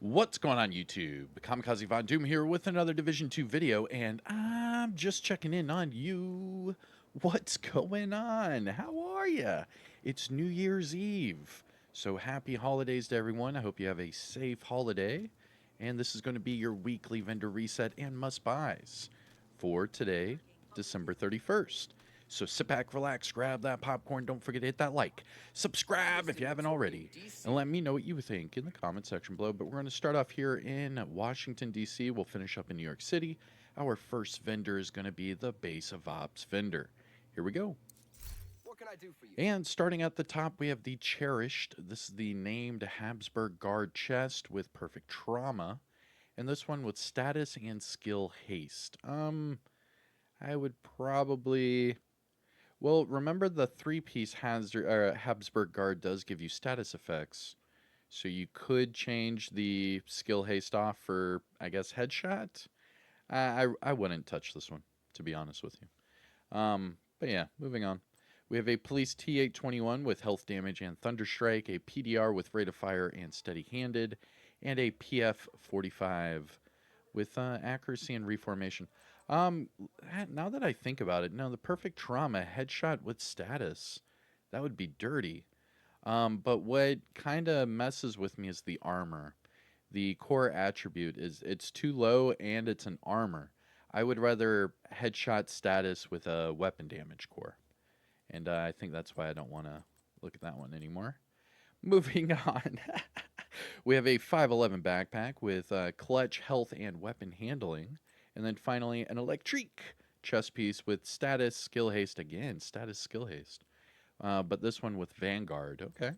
What's going on YouTube? Kamikazevondoom here with another Division 2 video, and I'm just checking in on you. What's going on? How are ya? It's New Year's Eve, so happy holidays to everyone. I hope you have a safe holiday, and this is going to be your weekly vendor reset and must-buys for today, December 31st. So sit back, relax, grab that popcorn, don't forget to hit that like, subscribe if you haven't already, and let me know what you think in the comment section below. But we're going to start off here in Washington, D.C. We'll finish up in New York City. Our first vendor is going to be the Base of Ops vendor. Here we go. What can I do for you? And starting at the top, we have the Cherished. This is the named Habsburg Guard chest with perfect trauma. And this one with status and skill haste. I would probably... Well, remember the three-piece Habsburg Guard does give you status effects. So you could change the skill haste off for, I guess, headshot. I wouldn't touch this one, to be honest with you. But yeah, moving on. We have a Police T821 with health damage and Thunderstrike, a PDR with rate of fire and steady-handed, and a PF45 with accuracy and reformation. Now that I think about it, no, the perfect trauma headshot with status, that would be dirty. But what kind of messes with me is the armor. The core attribute is it's too low and it's an armor. I would rather headshot status with a weapon damage core. And I think that's why I don't want to look at that one anymore. Moving on. We have a 511 backpack with clutch, health, and weapon handling. And then finally, an electric chest piece with status, skill haste again. Status, skill haste. But this one with Vanguard. Okay.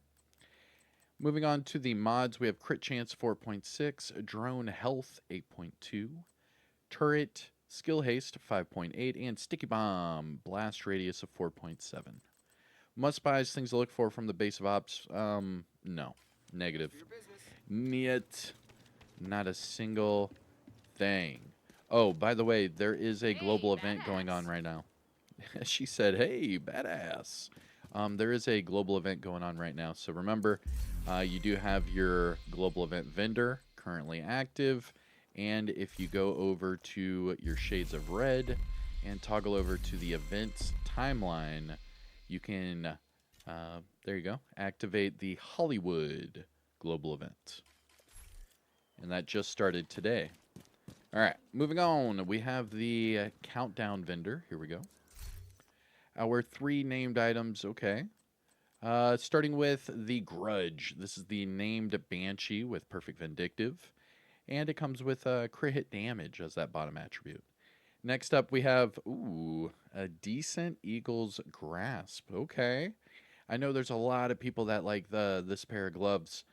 Moving on to the mods, we have Crit Chance 4.6, Drone Health 8.2, Turret Skill Haste 5.8, and Sticky Bomb Blast Radius of 4.7. Must buys, things to look for from the Base of Ops. No. Negative. Niet. Not a single thing. Oh, by the way, there is a global event going on right now. She said, hey, badass. There is a global event going on right now. So remember, you do have your global event vendor currently active. And if you go over to your Shades of Red and toggle over to the events timeline, you can, there you go, activate the Hollywood global event. And that just started today. All right, moving on. We have the countdown vendor. Here we go. Our three named items, okay. Starting with the Grudge. This is the named Banshee with Perfect Vindictive. And it comes with crit hit damage as that bottom attribute. Next up, we have, a decent Eagle's Grasp. Okay. I know there's a lot of people that like this pair of gloves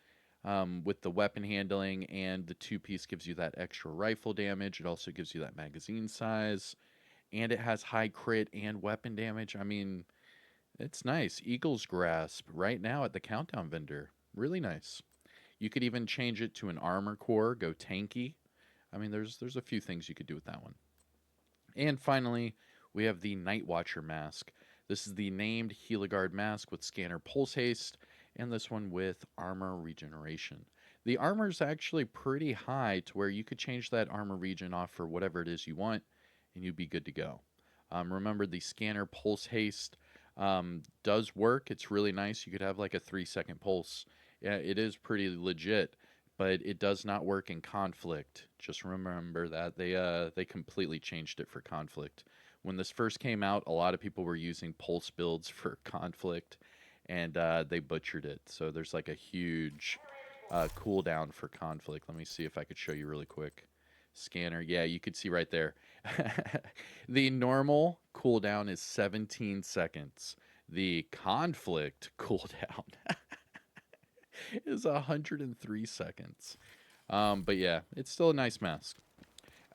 with the weapon handling, and the two-piece gives you that extra rifle damage. It also gives you that magazine size. And it has high crit and weapon damage. I mean, it's nice. Eagle's Grasp right now at the countdown vendor. Really nice. You could even change it to an armor core, go tanky. I mean, there's a few things you could do with that one. And finally, we have the Night Watcher mask. This is the named Heligard mask with scanner pulse haste, and this one with armor regeneration. The armor is actually pretty high to where you could change that armor regen off for whatever it is you want, and you'd be good to go. Remember, the scanner pulse haste does work. It's really nice. You could have like a 3-second pulse. Yeah, it is pretty legit, but it does not work in conflict. Just remember that they completely changed it for conflict. When this first came out, a lot of people were using pulse builds for conflict, and they butchered it. So there's like a huge cooldown for conflict. Let me see if I could show you really quick. Scanner, yeah, you could see right there. The normal cooldown is 17 seconds. The conflict cooldown is 103 seconds. But yeah, it's still a nice mask.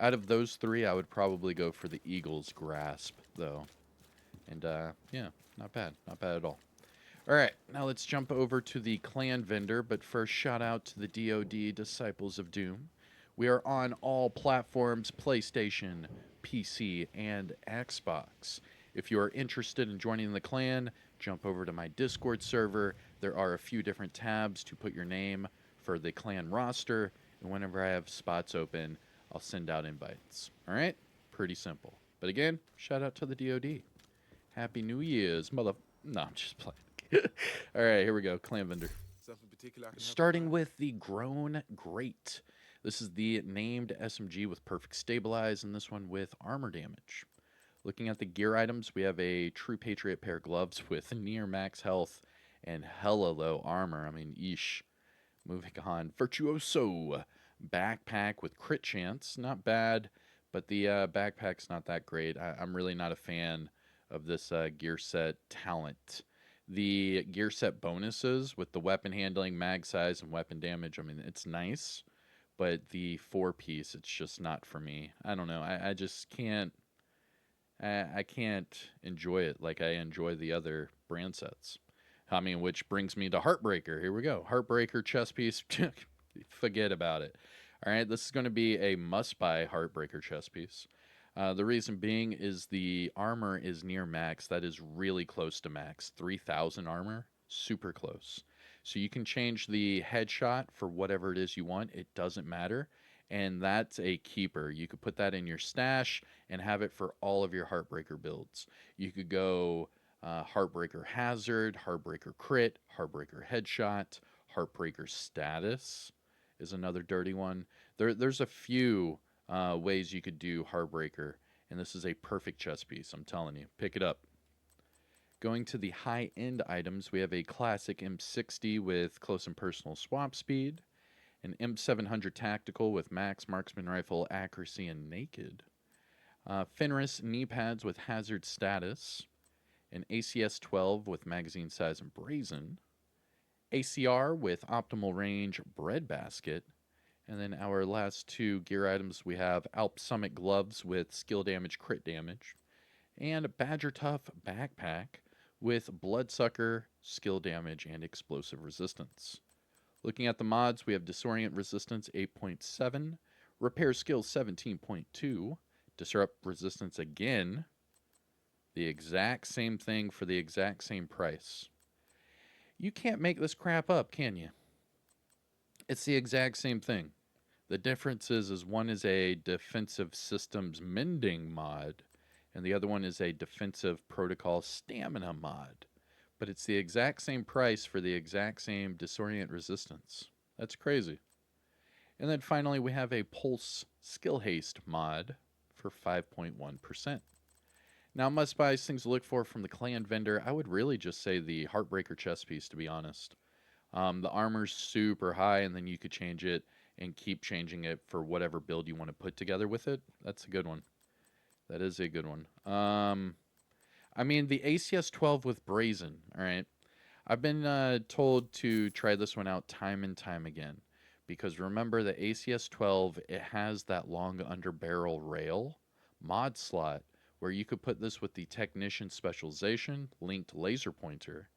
Out of those three, I would probably go for the Eagle's Grasp, though. And yeah, not bad. Not bad at all. All right, now let's jump over to the clan vendor. But first, shout out to the DoD Disciples of Doom. We are on all platforms, PlayStation, PC, and Xbox. If you are interested in joining the clan, jump over to my Discord server. There are a few different tabs to put your name for the clan roster. And whenever I have spots open, I'll send out invites. All right? Pretty simple. But again, shout out to the DoD. Happy New Year's, mother. No, I'm just playing. All right, here we go. Clan vendor. Something particular I can help you Starting find? with the Grown Great. This is the named SMG with perfect stabilize, and this one with armor damage. Looking at the gear items, we have a True Patriot pair of gloves with near max health and hella low armor. I mean, yeesh. Moving on. Virtuoso. Backpack with crit chance. Not bad, but the backpack's not that great. I'm really not a fan of this gear set talent. The gear set bonuses with the weapon handling, mag size, and weapon damage, I mean, it's nice, but the four piece, it's just not for me. I don't know. I just can't. I can't enjoy it like I enjoy the other brand sets. I mean, which brings me to Heartbreaker. Here we go. Heartbreaker chess piece. Forget about it. All right, this is going to be a must-buy Heartbreaker chess piece. The reason being is the armor is near max. That is really close to max. 3,000 armor, super close. So you can change the headshot for whatever it is you want. It doesn't matter. And that's a keeper. You could put that in your stash and have it for all of your Heartbreaker builds. You could go Heartbreaker Hazard, Heartbreaker Crit, Heartbreaker Headshot, Heartbreaker Status is another dirty one. There's a few ways you could do Heartbreaker, and this is a perfect chess piece, I'm telling you. Pick it up. Going to the high-end items, we have a classic M60 with close and personal swap speed, an M700 tactical with max marksman rifle accuracy and naked, Fenris knee pads with hazard status, an ACS 12 with magazine size and brazen, ACR with optimal range breadbasket, and then our last two gear items we have Alp Summit gloves with skill damage, crit damage, and Badger Tough backpack with bloodsucker, skill damage, and explosive resistance. Looking at the mods, we have Disorient Resistance 8.7, Repair Skill 17.2, Disrupt Resistance again, the exact same thing for the exact same price. You can't make this crap up, can you? It's the exact same thing. The difference is one is a defensive systems mending mod, and the other one is a defensive protocol stamina mod. But it's the exact same price for the exact same disorient resistance. That's crazy. And then finally, we have a Pulse Skill Haste mod for 5.1%. Now, must buys, things to look for from the clan vendor. I would really just say the Heartbreaker chest piece, to be honest. The armor's super high, and then you could change it and keep changing it for whatever build you want to put together with it. That's a good one. That is a good one. I mean, the ACS 12 with Brazen, all right? I've been told to try this one out time and time again. Because remember, the ACS 12, it has that long underbarrel rail mod slot where you could put this with the Technician Specialization, linked laser pointer.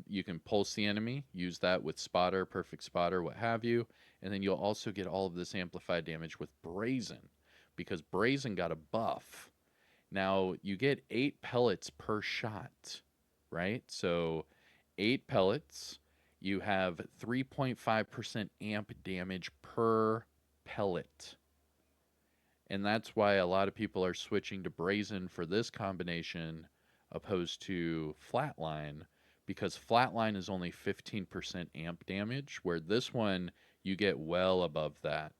You can pulse the enemy, use that with Spotter, Perfect Spotter, what have you. And then you'll also get all of this amplified damage with Brazen. Because Brazen got a buff. Now, you get 8 pellets per shot, right? So, 8 pellets, you have 3.5% amp damage per pellet. And that's why a lot of people are switching to Brazen for this combination opposed to Flatline, because Flatline is only 15% amp damage, where this one you get well above that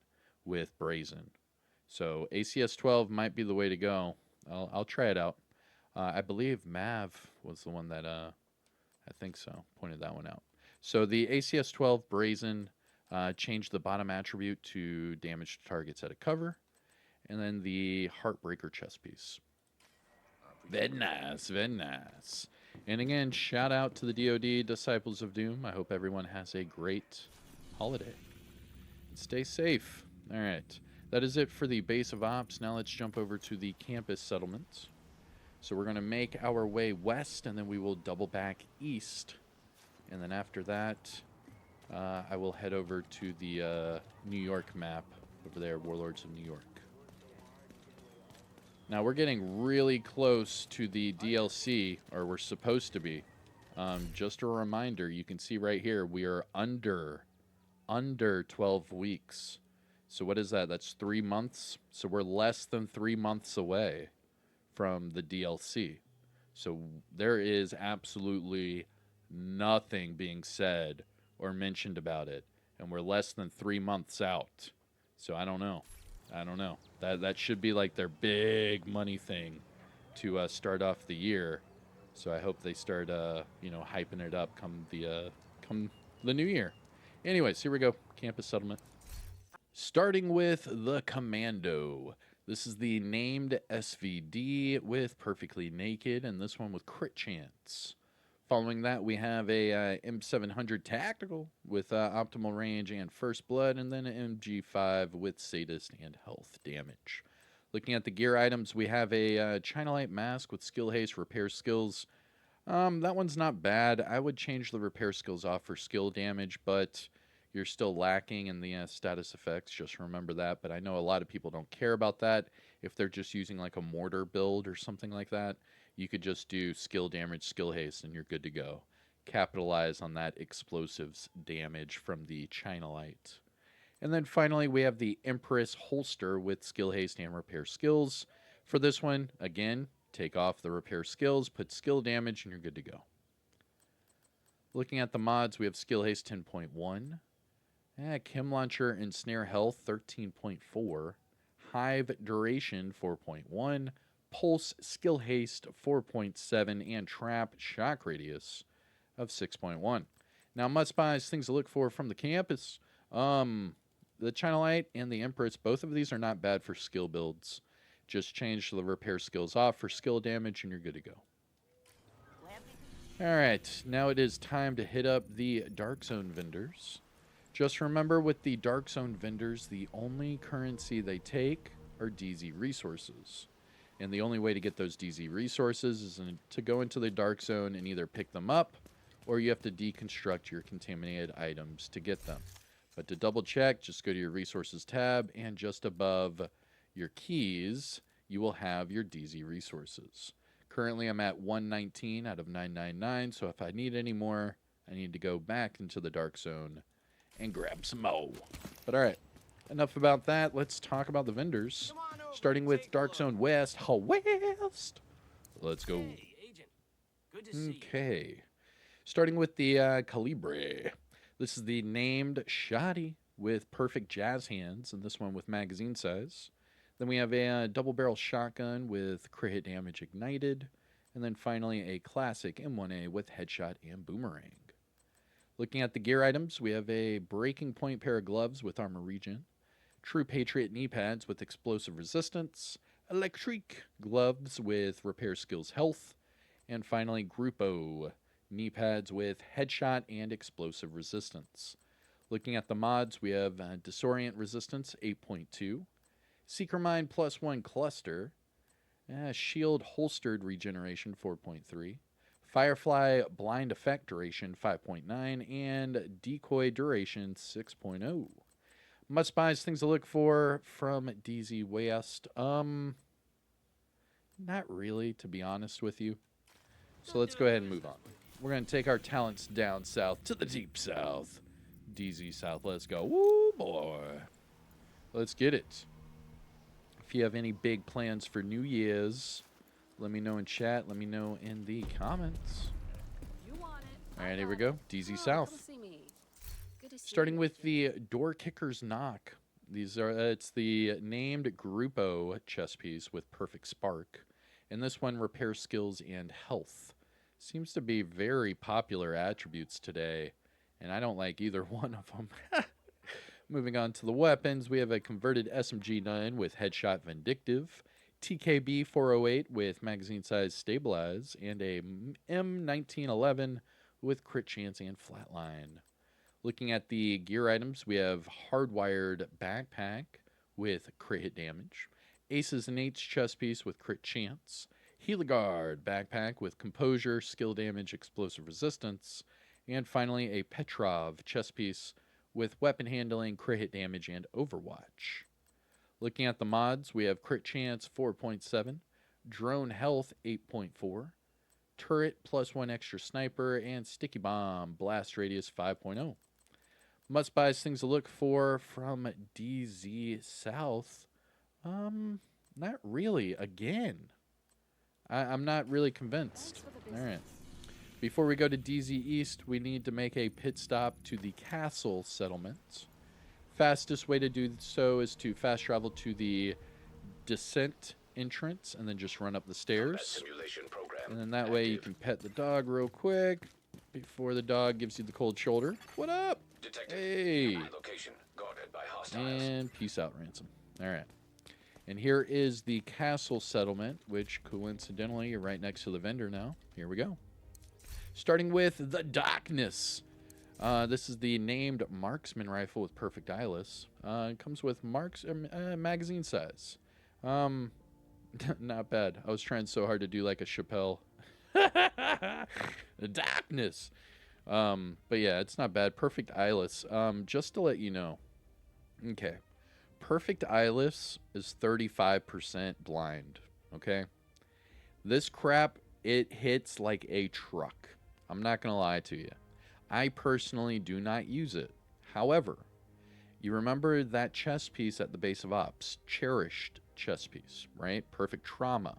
with Brazen. So ACS 12 might be the way to go. I'll try it out. I believe Mav was the one that, I think so, pointed that one out. So the ACS 12 Brazen changed the bottom attribute to damage to targets at a cover. And then the Heartbreaker chess piece. Very nice, very nice. And again, shout out to the DoD Disciples of Doom. I hope everyone has a great holiday. Stay safe. All right. That is it for the base of ops. Now let's jump over to the campus settlement. So we're going to make our way west, and then we will double back east. And then after that, I will head over to the New York map over there, Warlords of New York. Now we're getting really close to the DLC, or we're supposed to be. Just a reminder, you can see right here, we are under under 12 weeks. So what is that? That's 3 months. So we're less than 3 months away from the DLC. So there is absolutely nothing being said or mentioned about it. And we're less than 3 months out. So I don't know. I don't know. That should be like their big money thing to start off the year. So I hope they start, hyping it up come the new year. Anyways, here we go. Campus settlement. Starting with the Commando. This is the named SVD with Perfectly Naked, and this one with Crit Chance. Following that, we have a M700 Tactical with Optimal Range and First Blood, and then an MG5 with Sadist and Health Damage. Looking at the gear items, we have a China Light Mask with Skill Haste, Repair Skills. That one's not bad. I would change the Repair Skills off for Skill Damage, but you're still lacking in the status effects. Just remember that. But I know a lot of people don't care about that. If they're just using like a mortar build or something like that, you could just do skill damage, skill haste, and you're good to go. Capitalize on that explosives damage from the China Light. And then finally, we have the Empress holster with skill haste and repair skills. For this one, again, take off the repair skills, put skill damage, and you're good to go. Looking at the mods, we have skill haste 10.1. Chem Launcher and Snare Health 13.4, Hive Duration 4.1, Pulse Skill Haste 4.7, and Trap Shock Radius of 6.1. Now, must buys, things to look for from the campus. The China Light and the Empress, both of these are not bad for skill builds. Just change the repair skills off for skill damage, and you're good to go. Alright, now it is time to hit up the Dark Zone vendors. Just remember with the Dark Zone vendors, the only currency they take are DZ resources. And the only way to get those DZ resources is to go into the Dark Zone and either pick them up, or you have to deconstruct your contaminated items to get them. But to double check, just go to your resources tab, and just above your keys, you will have your DZ resources. Currently, I'm at 119 out of 999, so if I need any more, I need to go back into the Dark Zone and grab some more. But alright, enough about that. Let's talk about the vendors. Starting with Dark Zone West. West! Let's go. Hey, Agent. Good to see you. Okay. Starting with the Calibre. This is the named Shoddy with perfect jazz hands, and this one with magazine size. Then we have a double barrel shotgun with crit hit damage ignited. And then finally a classic M1A with headshot and boomerang. Looking at the gear items, we have a breaking point pair of gloves with armor regen, True Patriot knee pads with explosive resistance, electric gloves with repair skills health, and finally Grupo knee pads with headshot and explosive resistance. Looking at the mods, we have Disorient Resistance 8.2, Seeker Mind +1 Cluster, Shield Holstered Regeneration 4.3, Firefly Blind Effect Duration 5.9, and Decoy Duration 6.0. Must buys, things to look for from DZ West. Not really, to be honest with you. So let's go ahead and move on. We're going to take our talents down south to the deep south. DZ South, let's go. Woo, boy. Let's get it. If you have any big plans for New Year's, let me know in chat. Let me know in the comments. You want it. All right, here we go. DZ South. Come see me. Good to see Starting you. with the Door Kicker's Knock. These are it's the named Grupo chess piece with perfect spark, and this one repair skills and health. Seems to be very popular attributes today, and I don't like either one of them. Moving on to the weapons, we have a converted SMG-9 with headshot vindictive, TKB 408 with magazine size stabilize, and a M1911 with crit chance and flatline. Looking at the gear items, we have hardwired backpack with crit hit damage, Aces and Eights chest piece with crit chance, Heligard backpack with composure, skill damage, explosive resistance, and finally a Petrov chest piece with weapon handling, crit hit damage, and overwatch. Looking at the mods, we have crit chance 4.7, drone health 8.4, turret +1 extra sniper, and sticky bomb blast radius 5.0. Must buys things to look for from DZ South. Not really. Again, I'm not really Thanks convinced. for the All right. business. Before we go to DZ East, we need to make a pit stop to the castle settlement. Fastest way to do so is to fast travel to the descent entrance and then just run up the stairs. And then that way you can pet the dog real quick before the dog gives you the cold shoulder. What up? Hey. And peace out, Ransom. All right. And here is the castle settlement, which coincidentally you're right next to the vendor now. Here we go. Starting with the Darkness. This is the named marksman rifle with perfect eyeless. It comes with magazine size. Not bad. I was trying so hard to do like a Chappelle. The Darkness. But yeah, it's not bad. Perfect eyeless. Just to let you know. Okay. Perfect eyeless is 35% blind. Okay. This crap, it hits like a truck. I'm not going to lie to you. I personally do not use it. However, you remember that chess piece at the base of ops, cherished chess piece, right? Perfect trauma.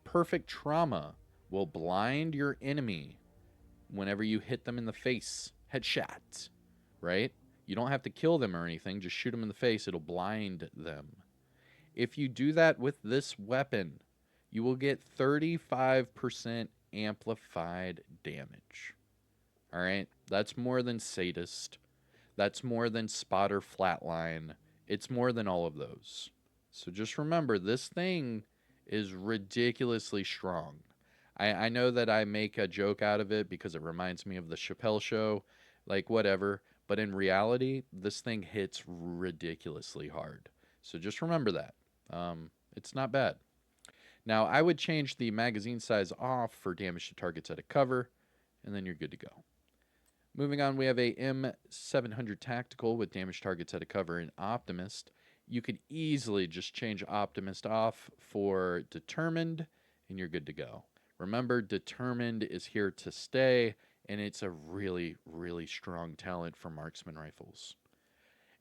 Perfect trauma will blind your enemy whenever you hit them in the face. Headshot, right? You don't have to kill them or anything, just shoot them in the face. It'll blind them. If you do that with this weapon, you will get 35% amplified damage. All right? That's more than Sadist. That's more than Spotter Flatline. It's more than all of those. So just remember, this thing is ridiculously strong. I know that I make a joke out of it because it reminds me of the Chappelle Show, like whatever. But in reality, this thing hits ridiculously hard. So just remember that. It's not bad. Now, I would change the magazine size off for damage to targets at a cover, and then you're good to go. Moving on, we have a M700 Tactical with damage targets at a cover and Optimist. You could easily just change Optimist off for Determined, and you're good to go. Remember, Determined is here to stay, and it's a really, really strong talent for marksman rifles.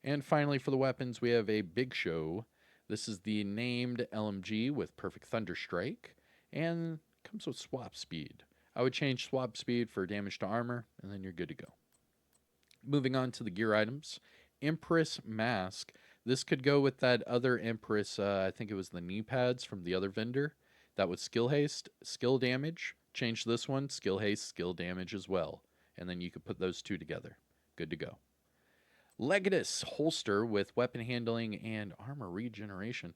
And finally, for the weapons, we have a Big Show. This is the named LMG with Perfect Thunderstrike, and comes with swap speed. I would change swap speed for damage to armor, and then you're good to go. Moving on to the gear items. Empress Mask. This could go with that other Empress, I think it was the knee pads from the other vendor. That was skill haste, skill damage. Change this one, skill haste, skill damage as well. And then you could put those two together. Good to go. Legatus holster with weapon handling and armor regeneration.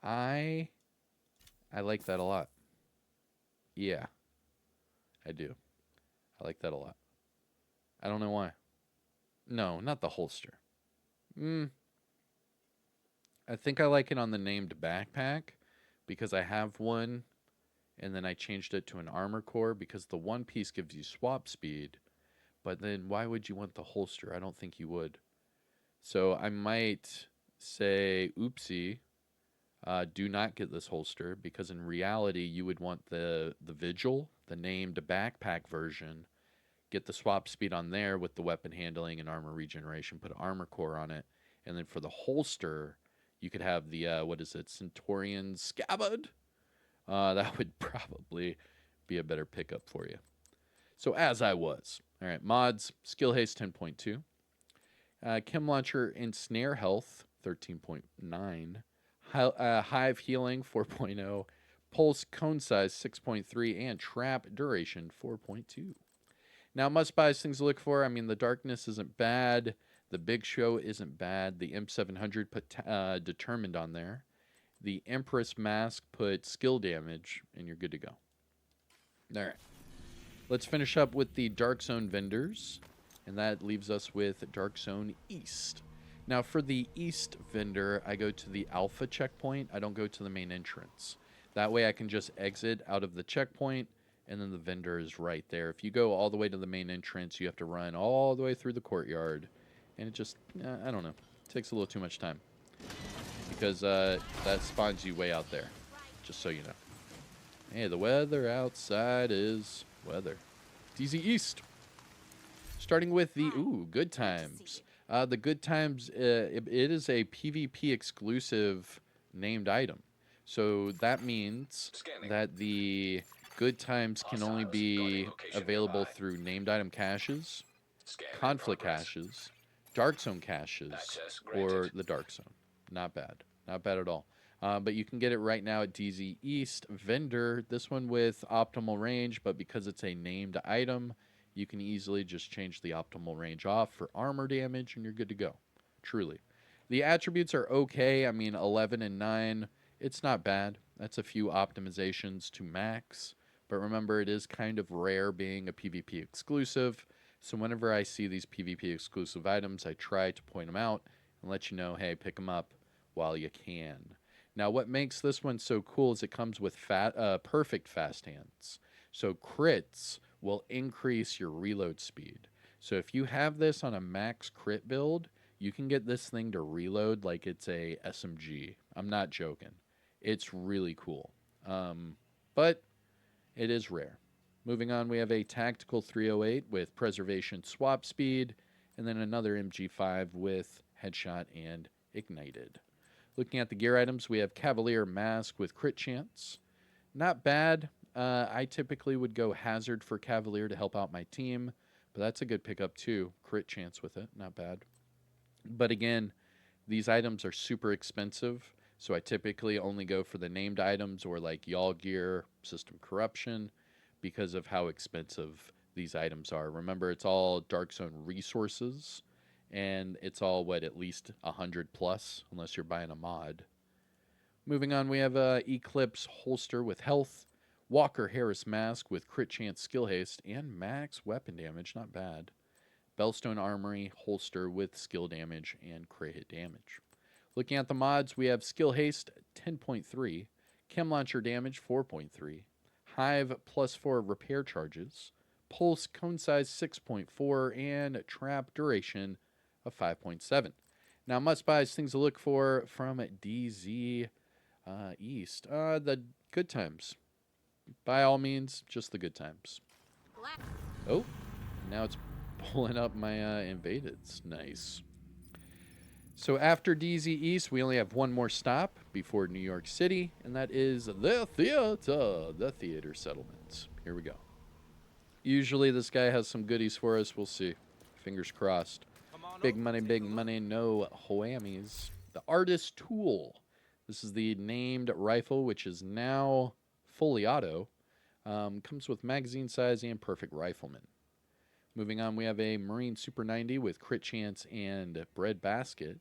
I like that a lot. Yeah, I do. I like that a lot. I don't know why. No, not the holster. I think I like it on the named backpack because I have one and then I changed it to an armor core because the one piece gives you swap speed. But then why would you want the holster? I don't think you would. So I might say, oopsie, do not get this holster because in reality you would want the Vigil, the named backpack version. Get the swap speed on there with the weapon handling and armor regeneration. Put an armor core on it. And then for the holster, you could have the, Centaurian Scabbard. That would probably be a better pickup for you. So as I was. All right, mods, Skill Haste 10.2. Chem Launcher and Snare Health 13.9. Hive Healing 4.0. Pulse Cone Size 6.3. And Trap Duration 4.2. Now, must buys things to look for. I mean, the Darkness isn't bad. The Big Show isn't bad. The M700 put Determined on there. The Empress Mask put skill damage, and you're good to go. All right. Let's finish up with the Dark Zone vendors, and that leaves us with Dark Zone East. Now, for the East vendor, I go to the Alpha checkpoint. I don't go to the main entrance. That way I can just exit out of the checkpoint, and then the vendor is right there. If you go all the way to the main entrance, you have to run all the way through the courtyard, and it just, I don't know, takes a little too much time because that spawns you way out there, just so you know. Hey, the weather outside is weather. DZ East. Starting with the, Hi. ooh, Good Good to see Times. The Good Times, it is a PvP exclusive named item. So that means Scanning. that the Good Times can only Hostiles guarding be location available nearby. through named item caches, Scan in conflict progress. caches, dark zone caches, Access or granted. the dark zone. Not bad. Not bad at all. But you can get it right now at DZ East vendor. This one with optimal range, but because it's a named item, you can easily just change the optimal range off for armor damage, and you're good to go. Truly. The attributes are okay. I mean, 11 and 9, it's not bad. That's a few optimizations to max. But remember, it is kind of rare being a PvP exclusive. So whenever I see these PvP exclusive items, I try to point them out and let you know, hey, pick them up while you can. Now, what makes this one so cool is it comes with perfect fast hands. So crits will increase your reload speed. So if you have this on a max crit build, you can get this thing to reload like it's a SMG. I'm not joking. It's really cool. But it is rare. Moving on, we have a tactical 308 with preservation swap speed, and then another MG5 with headshot and ignited. Looking at the gear items, we have Cavalier Mask with crit chance. Not bad. I typically would go Hazard for Cavalier to help out my team, but that's a good pickup too. Crit chance with it, not bad. But again, these items are super expensive, so I typically only go for the named items or like Y'all Gear, System Corruption, because of how expensive these items are. Remember, it's all Dark Zone resources, and it's all, what, at least 100 plus, unless you're buying a mod. Moving on, we have Eclipse Holster with health, Walker Harris Mask with crit chance skill haste, and max weapon damage, not bad. Bellstone Armory Holster with skill damage and crit hit damage. Looking at the mods, we have Skill Haste 10.3, Chem Launcher Damage 4.3, Hive +4 Repair Charges, Pulse Cone Size 6.4, and Trap Duration of 5.7. Now, must buys, things to look for from DZ East. The Good Times. By all means, just the Good Times. Black. Oh, now it's pulling up my invadeds. Nice. So after DZ East, we only have one more stop before New York City, and that is the theater settlement. Here we go. Usually this guy has some goodies for us. We'll see. Fingers crossed. Big money, no whammies. The Artist Tool. This is the named rifle, which is now fully auto. Comes with magazine size and perfect rifleman. Moving on, we have a Marine Super 90 with crit chance and bread basket.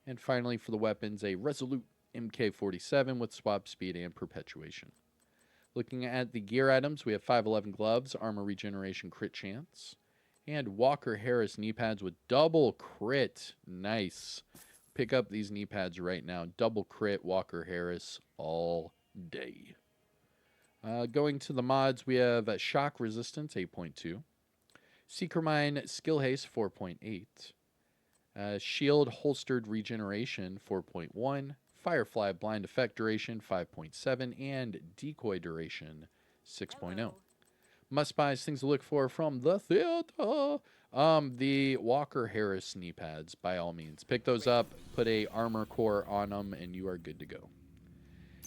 And finally, for the weapons, a Resolute MK47 with swap speed and perpetuation. Looking at the gear items, we have 511 gloves, armor regeneration crit chance, and Walker Harris knee pads with double crit. Nice. Pick up these knee pads right now. Double crit Walker Harris all day. Going to the mods, we have Shock Resistance 8.2. Seeker Mine Skill Haste 4.8. Shield Holstered Regeneration 4.1. Firefly Blind Effect Duration 5.7. And Decoy Duration 6.0. Hello. Must buys, things to look for from the theater. The Walker Harris knee pads, by all means. Pick those up, put a armor core on them, and you are good to go.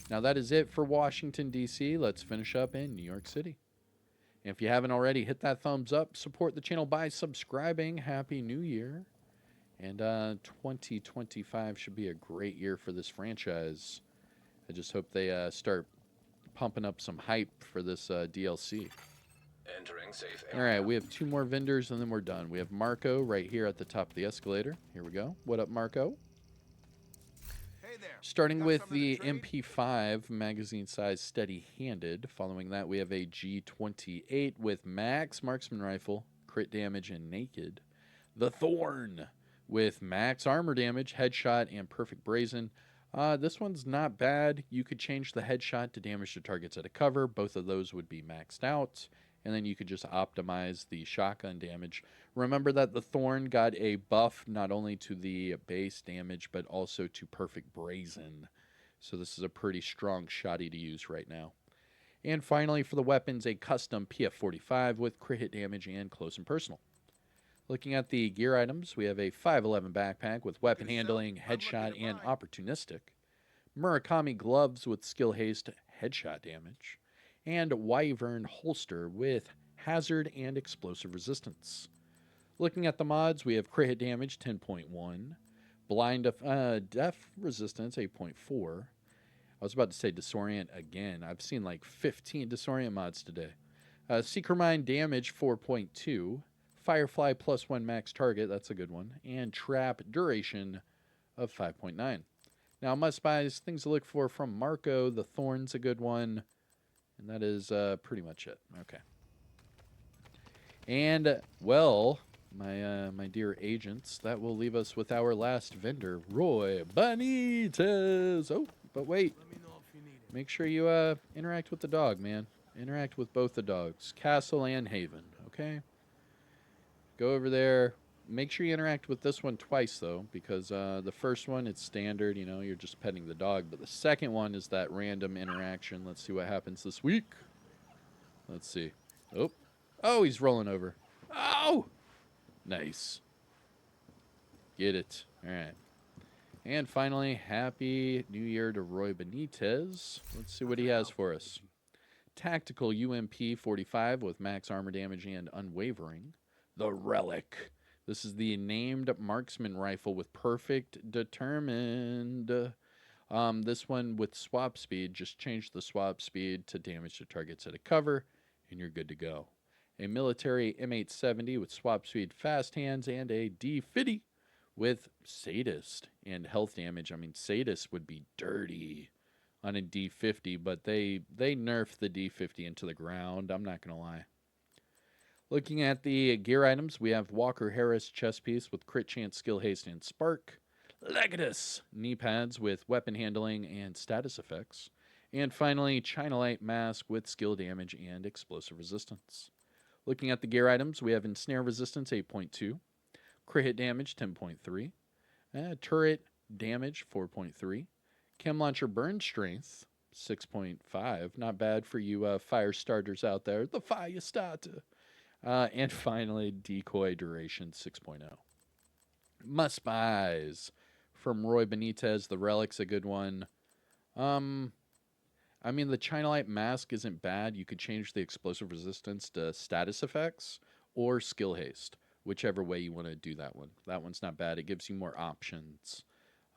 Now that is it for Washington, D.C. Let's finish up in New York City. And if you haven't already, hit that thumbs up. Support the channel by subscribing. Happy New Year. And 2025 should be a great year for this franchise. I just hope they start pumping up some hype for this DLC. Entering safe All right, we have two more vendors and then we're done. We have Marco right here at the top of the escalator. Here we go. What up, Marco? Hey there. Starting Got with something the to trade? MP5 magazine size steady-handed. Following that, we have a G28 with max marksman rifle, crit damage, and naked. The Thorn with max armor damage, headshot, and perfect brazen. This one's not bad. You could change the headshot to damage to targets at a cover. Both of those would be maxed out. And then you could just optimize the shotgun damage. Remember that the Thorn got a buff not only to the base damage, but also to perfect brazen. So this is a pretty strong shotty to use right now. And finally, for the weapons, a custom PF45 with crit hit damage and close and personal. Looking at the gear items, we have a 511 backpack with weapon Good sell. handling, I'm looking headshot, at and mine. opportunistic. Murakami gloves with skill haste, headshot damage. And Wyvern holster with hazard and explosive resistance. Looking at the mods, we have crit hit damage 10.1, deaf resistance 8.4. I was about to say disorient again. I've seen like 15 disorient mods today. Seeker Mind damage 4.2. Firefly +1 max target, that's a good one. And trap duration of 5.9. Now, must buys, things to look for from Marco. The Thorn's a good one. And that is pretty much it. Okay. And, well, my dear agents, that will leave us with our last vendor, Roy Benitez. Oh, but wait. Let me know if you need it. Make sure you interact with the dog, man. Interact with both the dogs, Castle and Haven, okay? Go over there. Make sure you interact with this one twice, though, because the first one, it's standard, you know, you're just petting the dog. But the second one is that random interaction. Let's see what happens this week. Let's see. Oh, he's rolling over. Oh! Nice. Get it. All right. And finally, Happy New Year to Roy Benitez. Let's see what he has for us. Tactical UMP 45 with max armor damage and unwavering. The Relic. This is the named marksman rifle with perfect determined. This one with swap speed, just change the swap speed to damage to targets at a cover, and you're good to go. A military M870 with swap speed, fast hands, and a D50 with sadist and health damage. I mean, sadist would be dirty on a D50, but they nerfed the D50 into the ground. I'm not going to lie. Looking at the gear items, we have Walker Harris chest piece with crit chance, skill haste, and spark. Legatus knee pads with weapon handling and status effects. And finally, China Light mask with skill damage and explosive resistance. Looking at the gear items, we have ensnare resistance 8.2, crit hit damage 10.3, turret damage 4.3, chem launcher burn strength 6.5. Not bad for you fire starters out there. The fire starter. And finally, decoy duration 6.0. Must buys from Roy Benitez. The Relic's a good one. I mean, the China Light mask isn't bad. You could change the explosive resistance to status effects or skill haste, whichever way you want to do that one. That one's not bad. It gives you more options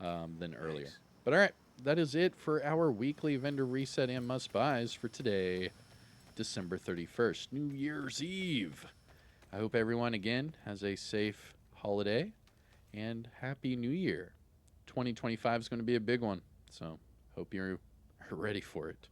than earlier. Nice. But all right, that is it for our weekly vendor reset and must buys for today, December 31st, New Year's Eve. I hope everyone, again, has a safe holiday and Happy New Year. 2025 is going to be a big one, so hope you're ready for it.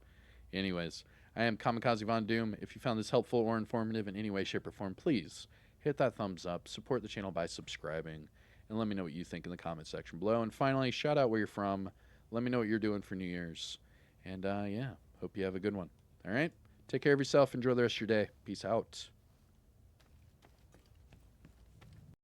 Anyways, I am Kamikazevondoom. If you found this helpful or informative in any way, shape, or form, please hit that thumbs up, support the channel by subscribing, and let me know what you think in the comment section below. And finally, shout out where you're from. Let me know what you're doing for New Year's. And yeah, hope you have a good one. All right? Take care of yourself. Enjoy the rest of your day. Peace out.